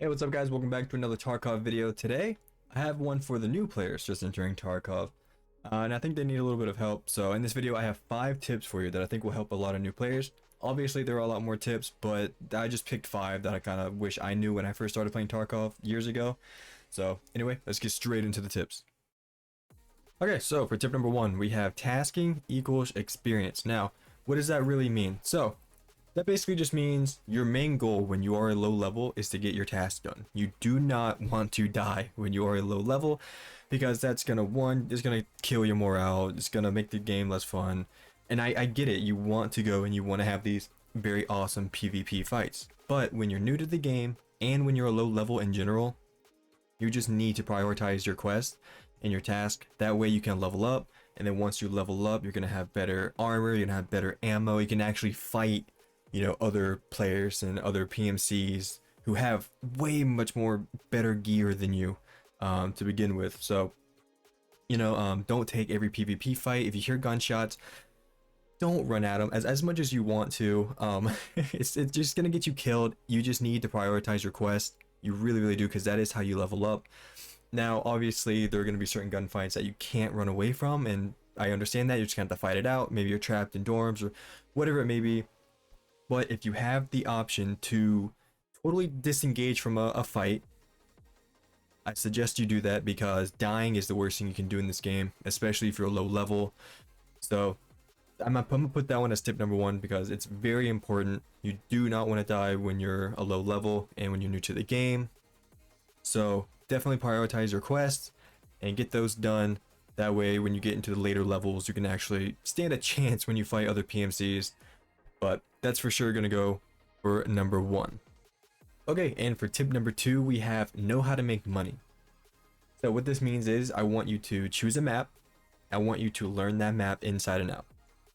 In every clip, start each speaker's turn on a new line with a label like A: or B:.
A: Hey, what's up guys? Welcome back to another Tarkov video. Today, I have one for the new players just entering Tarkov. And I think they need a little bit of help. So in this video, I have 5 tips for you that I think will help a lot of new players. Obviously, there are a lot more tips, but I just picked 5 that I kind of wish I knew when I first started playing Tarkov years ago. So anyway, let's get straight into the tips. Okay, so for tip number 1, we have tasking equals experience. Now, what does that really mean? So, that basically just means your main goal when you are a low level is to get your task done. You do not want to die when you are a low level because that's gonna, it's gonna kill your morale, it's gonna make the game less fun. And I get it, you want to go and you want to have these very awesome PvP fights. But when you're new to the game and when you're a low level in general, you just need to prioritize your quest and your task. That way you can level up, and then once you level up, you're gonna have better armor, you're gonna have better ammo, you can actually fight other players and other PMCs who have way much more better gear than you to begin with. So, don't take every PvP fight. If you hear gunshots, don't run at them as much as you want to. It's just gonna get you killed. You just need to prioritize your quest. You really do, because that is how you level up. Now, obviously, there are gonna be certain gunfights that you can't run away from, and I understand that. You're just gonna have to fight it out. Maybe you're trapped in dorms or whatever it may be. But if you have the option to totally disengage from a fight, I suggest you do that, because dying is the worst thing you can do in this game, especially if you're low level. So I'm gonna put that one as tip number 1, because it's very important. You do not want to die when you're a low level and when you're new to the game. So definitely prioritize your quests and get those done. That way, when you get into the later levels, you can actually stand a chance when you fight other PMCs. But that's for sure gonna go for number 1. Okay, and for tip number 2, we have know how to make money. So what this means is, I want you to choose a map. I want you to learn that map inside and out.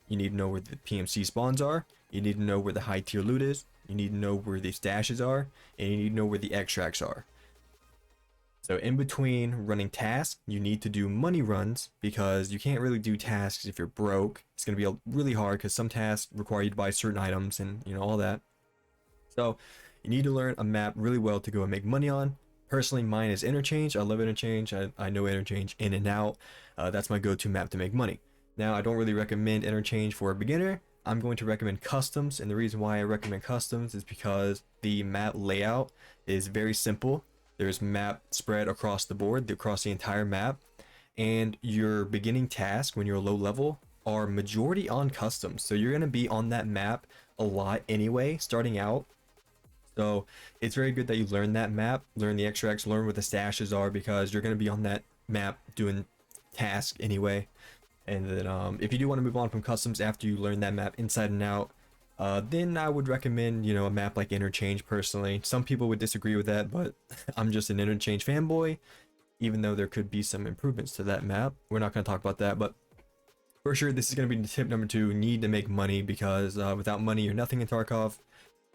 A: You need to know where the PMC spawns are. You need to know where the high tier loot is. You need to know where the stashes are, and you need to know where the extracts are. So in between running tasks, you need to do money runs, because you can't really do tasks if you're broke. It's going to be really hard, because some tasks require you to buy certain items and all that. So you need to learn a map really well to go and make money on. Personally, mine is Interchange. I love Interchange. I know Interchange in and out. That's my go-to map to make money. Now, I don't really recommend Interchange for a beginner. I'm going to recommend Customs, and the reason why I recommend Customs is because the map layout is very simple. There's map spread across the board, across the entire map, and your beginning task when you're a low level are majority on customs. So you're going to be on that map a lot anyway, starting out. So it's very good that you learn that map, learn the extracts, learn what the stashes are, because you're going to be on that map doing tasks anyway. And then if you do want to move on from customs after you learn that map inside and out, then I would recommend, a map like Interchange personally. Some people would disagree with that, but I'm just an Interchange fanboy, even though there could be some improvements to that map. We're not going to talk about that, but for sure, this is going to be tip number 2. Need to make money, because without money, you're nothing in Tarkov.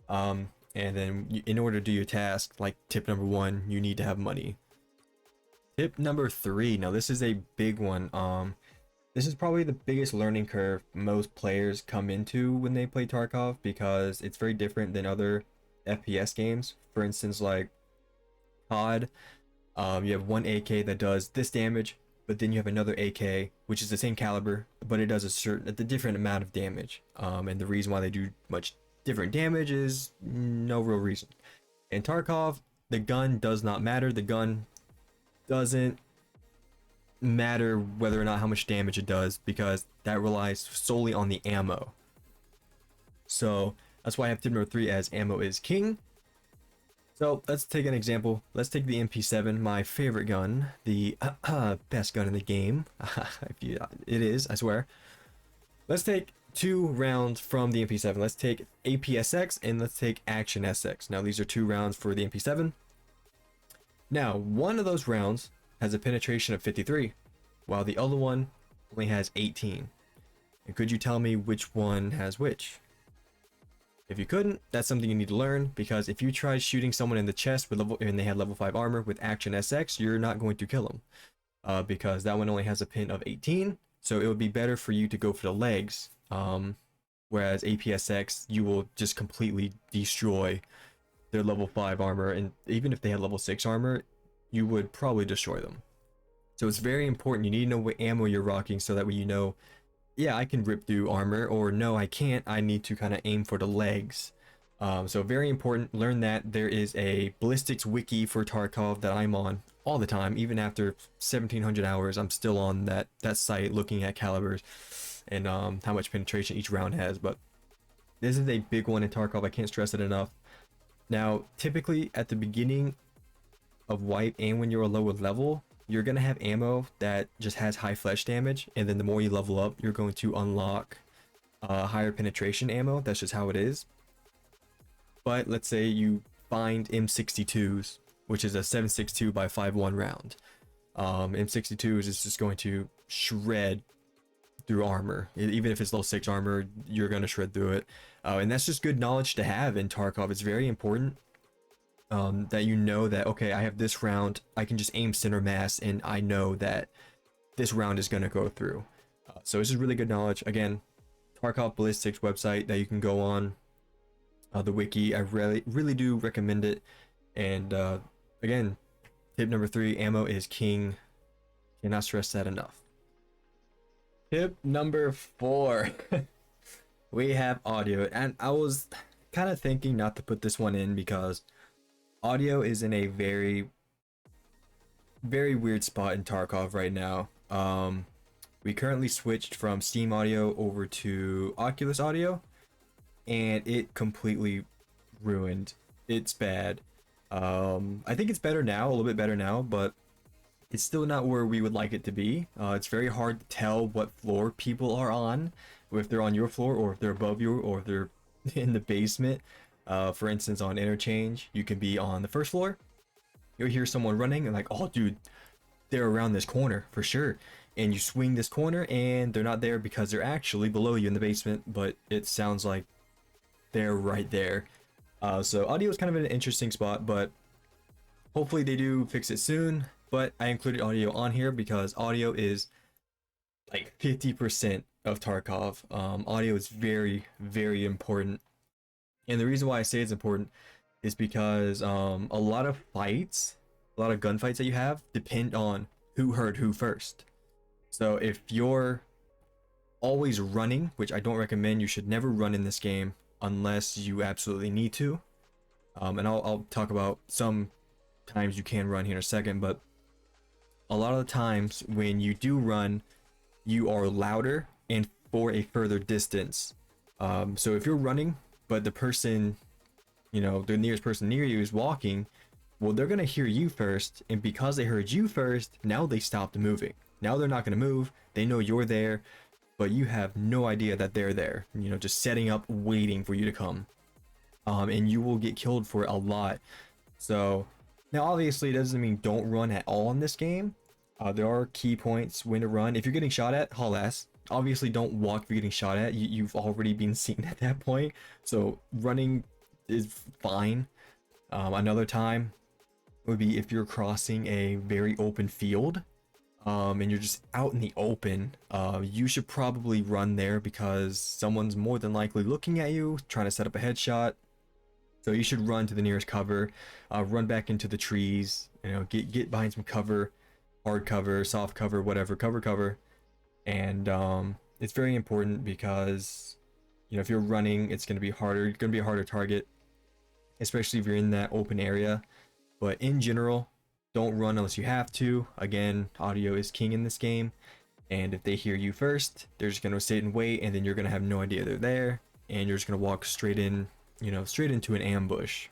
A: And then in order to do your task, like tip number 1, you need to have money. Tip number 3. Now, this is a big one. This is probably the biggest learning curve most players come into when they play Tarkov, because it's very different than other FPS games. For instance, like COD, you have one AK that does this damage, but then you have another AK which is the same caliber, but it does a different amount of damage. And the reason why they do much different damage is no real reason. In Tarkov, the gun does not matter. The gun doesn't matter whether or not how much damage it does, because that relies solely on the ammo. So that's why I have tip number 3 as ammo is king. So let's take an example. Let's take the MP7, my favorite gun, the best gun in the game. It is, I swear. Let's take 2 rounds from the MP7. Let's take APSX and let's take Action SX. Now these are 2 rounds for the MP7. Now one of those rounds has a penetration of 53, while the other one only has 18. And could you tell me which one has which? If you couldn't, that's something you need to learn, because if you try shooting someone in the chest with and they had level 5 armor with Action SX, you're not going to kill them, because that one only has a pin of 18. So it would be better for you to go for the legs, whereas APSX, you will just completely destroy their level 5 armor, and even if they had level 6 armor, you would probably destroy them. So it's very important. You need to know what ammo you're rocking so that way you know, yeah, I can rip through armor, or no, I can't. I need to kind of aim for the legs. So very important. Learn that. There is a ballistics wiki for Tarkov that I'm on all the time. Even after 1700 hours, I'm still on that site looking at calibers and how much penetration each round has. But this is a big one in Tarkov. I can't stress it enough. Now, typically at the beginning of wipe and when you're a lower level, you're gonna have ammo that just has high flesh damage, and then the more you level up, you're going to unlock higher penetration ammo. That's just how it is. But let's say you find M62s, which is a 7.62 by 5.1 round. M62s is just going to shred through armor. Even if it's level 6 armor, you're going to shred through it. And that's just good knowledge to have in Tarkov. It's very important that you know that, okay, I have this round, I can just aim center mass, and I know that this round is going to go through. So this is really good knowledge. Again, Tarkov Ballistics website that you can go on. The wiki, I really do recommend it. And again, tip number 3, ammo is king. Cannot stress that enough. Tip number 4, we have audio. And I was kind of thinking not to put this one in because audio is in a very weird spot in Tarkov right now. We currently switched from Steam Audio over to Oculus Audio, and it completely ruined. It's bad. I think it's better now, a little bit better now, but it's still not where we would like it to be. It's very hard to tell what floor people are on, if they're on your floor or if they're above you or if they're in the basement. For instance, on Interchange, you can be on the first floor. You'll hear someone running and like, oh dude, they're around this corner for sure. And you swing this corner and they're not there because they're actually below you in the basement, but it sounds like they're right there. So audio is kind of an interesting spot, but hopefully they do fix it soon. But I included audio on here because audio is like 50% of Tarkov. Audio is very important, and the reason why I say it's important is because a lot of fights, a lot of gunfights that you have depend on who heard who first. So if you're always running, which I don't recommend, you should never run in this game unless you absolutely need to. And I'll talk about some times you can run here in a second, but a lot of the times when you do run, you are louder and for a further distance. So if you're running, but the person, you know, the nearest person near you is walking, well, they're gonna hear you first, and because they heard you first, now they stopped moving. Now they're not gonna move. They know you're there, but you have no idea that they're there, you know, just setting up, waiting for you to come. And you will get killed for it a lot. So now obviously it doesn't mean don't run at all in this game. There are key points when to run. If you're getting shot at, haul ass. Obviously don't walk if you're getting shot at. You've already been seen at that point, so running is fine. Another time would be if you're crossing a very open field, and you're just out in the open. You should probably run there because someone's more than likely looking at you, trying to set up a headshot. So you should run to the nearest cover, run back into the trees, you know, get behind some cover, hard cover, soft cover, whatever, cover. And it's very important because, you know, if you're running, it's going to be harder. It's going to be a harder target, especially if you're in that open area. But in general, don't run unless you have to. Again, audio is king in this game. And if they hear you first, they're just going to sit and wait, and then you're going to have no idea they're there, and you're just going to walk straight in, you know, straight into an ambush.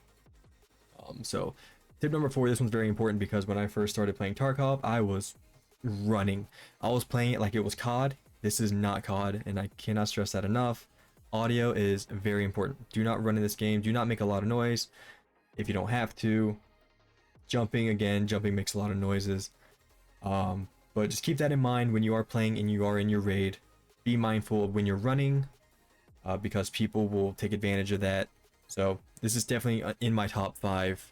A: So tip number 4, this one's very important because when I first started playing Tarkov, I was running. I was playing it like it was COD. This is not COD, and I cannot stress that enough. Audio is very important. Do not run in this game. Do not make a lot of noise if you don't have to. Jumping makes a lot of noises. But just keep that in mind when you are playing and you are in your raid. Be mindful of when you're running, because people will take advantage of that. So this is definitely in my top 5.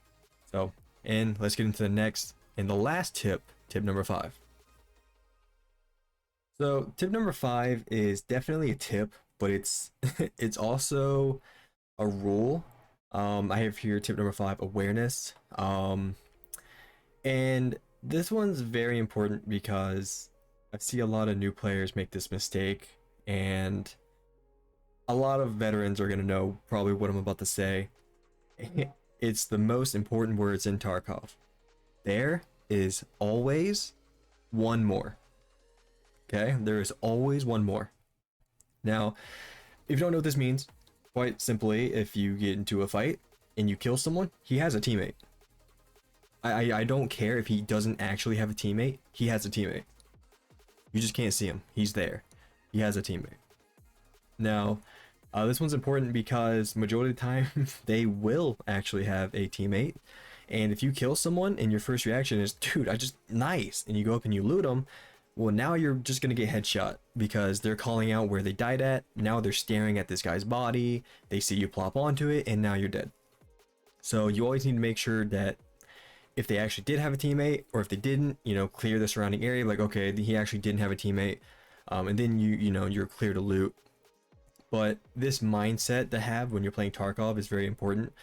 A: So, and let's get into the next and the last tip, tip number 5. So tip number 5 is definitely a tip, but it's it's also a rule I have here tip number 5, awareness. And this one's very important because I see a lot of new players make this mistake, and a lot of veterans are going to know probably what I'm about to say. It's the most important words in Tarkov. There is always one more. Okay? There is always one more. Now, if you don't know what this means, quite simply, if you get into a fight and you kill someone, he has a teammate. I don't care if he doesn't actually have a teammate, he has a teammate. You just can't see him. He's there. He has a teammate. Now, this one's important because majority of the time they will actually have a teammate. And if you kill someone and your first reaction is, dude, I just nice, and you go up and you loot them, well, now you're just gonna get headshot because they're calling out where they died at. Now they're staring at this guy's body. They see you plop onto it, and now you're dead. So you always need to make sure that if they actually did have a teammate, or if they didn't, you know, clear the surrounding area. Like, okay, he actually didn't have a teammate, and then you're clear to loot. But this mindset to have when you're playing Tarkov is very important.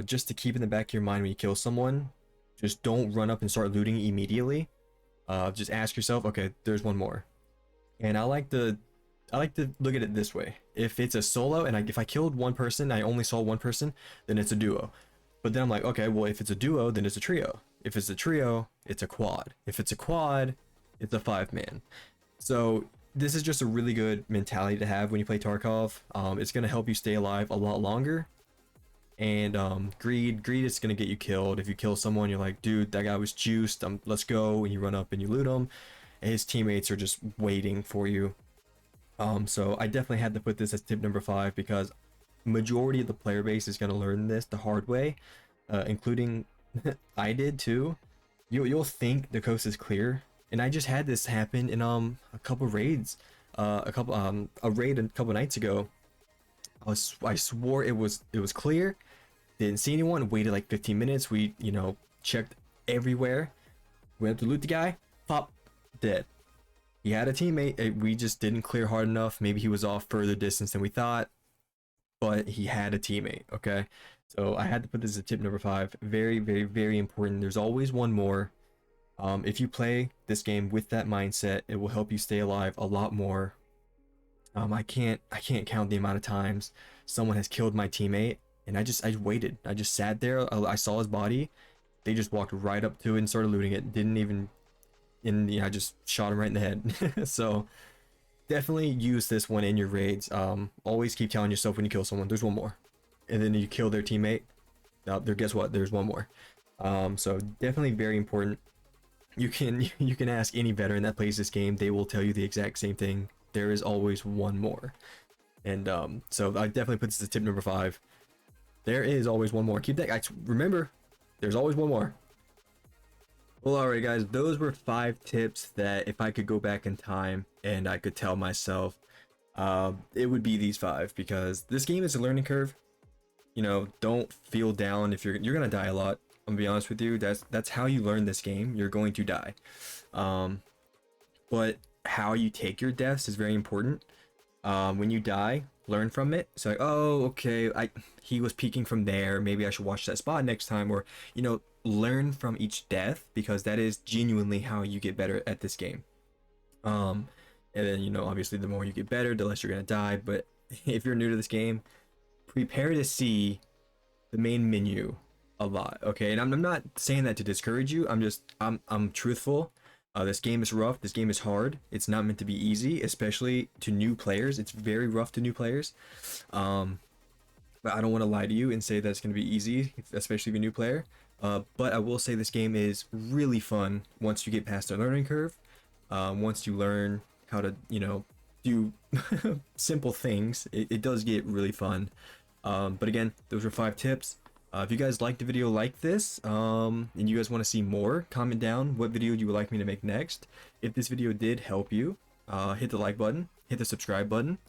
A: Just to keep in the back of your mind when you kill someone, just don't run up and start looting immediately. Just ask yourself, okay, there's one more. And I like to look at it this way. If it's a solo and if I killed one person, I only saw one person, then it's a duo. But then I'm like, okay, well, if it's a duo, then it's a trio. If it's a trio, it's a quad. If it's a quad, it's a 5-man. So this is just a really good mentality to have when you play Tarkov. It's going to help you stay alive a lot longer. And greed is going to get you killed. If you kill someone, you're like, dude, that guy was juiced, let's go, and you run up and you loot him, and his teammates are just waiting for you. So I definitely had to put this as tip number 5 because majority of the player base is going to learn this the hard way, including I did too. You'll think the coast is clear, and I just had this happen in a couple raids, a raid a couple nights ago. I swore it was clear, didn't see anyone, waited like 15 minutes. We checked everywhere, went up to loot the guy, pop, dead. He had a teammate, we just didn't clear hard enough. Maybe he was off further distance than we thought, but he had a teammate. Okay, so I had to put this as tip number 5. Very, very, very important. There's always one more. If you play this game with that mindset, it will help you stay alive a lot more. I can't count the amount of times someone has killed my teammate and I waited. I just sat there. I saw his body. They just walked right up to it and started looting it. Didn't even, I just shot him right in the head. So definitely use this one in your raids. Always keep telling yourself when you kill someone, there's one more, and then you kill their teammate. Guess what? There's one more. So definitely very important. You can ask any veteran that plays this game. They will tell you the exact same thing. There is always one more. And so I definitely put this as tip number 5. There is always one more. Keep that. Remember, there's always one more. Well, alright guys, those were 5 tips that if I could go back in time and I could tell myself, it would be these 5, because this game is a learning curve. Don't feel down if you're gonna die a lot. I'm gonna be honest with you. That's how you learn this game. You're going to die. But how you take your deaths is very important. When you die, learn from it. It's like, oh, okay, he was peeking from there, maybe I should watch that spot next time, or learn from each death, because that is genuinely how you get better at this game. And then obviously the more you get better, the less you're gonna die. But if you're new to this game, prepare to see the main menu a lot, okay? And I'm not saying that to discourage you. I'm truthful. This game is rough. This game is hard. It's not meant to be easy, especially to new players. It's very rough to new players. But I don't want to lie to you and say that it's going to be easy, especially if you're a new player. But I will say this game is really fun once you get past the learning curve. Once you learn how to, do simple things, it does get really fun. But again, those are 5 tips. If you guys liked the video like this, and you guys want to see more, comment down what video you would like me to make next. If this video did help you, hit the like button, hit the subscribe button.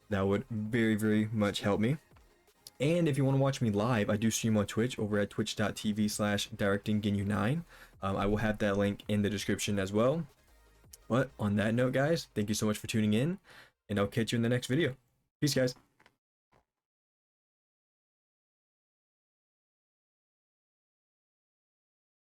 A: That would very, very much help me. And if you want to watch me live, I do stream on Twitch over at twitch.tv/directingginu9. I will have that link in the description as well. But on that note, guys, thank you so much for tuning in, and I'll catch you in the next video. Peace, guys.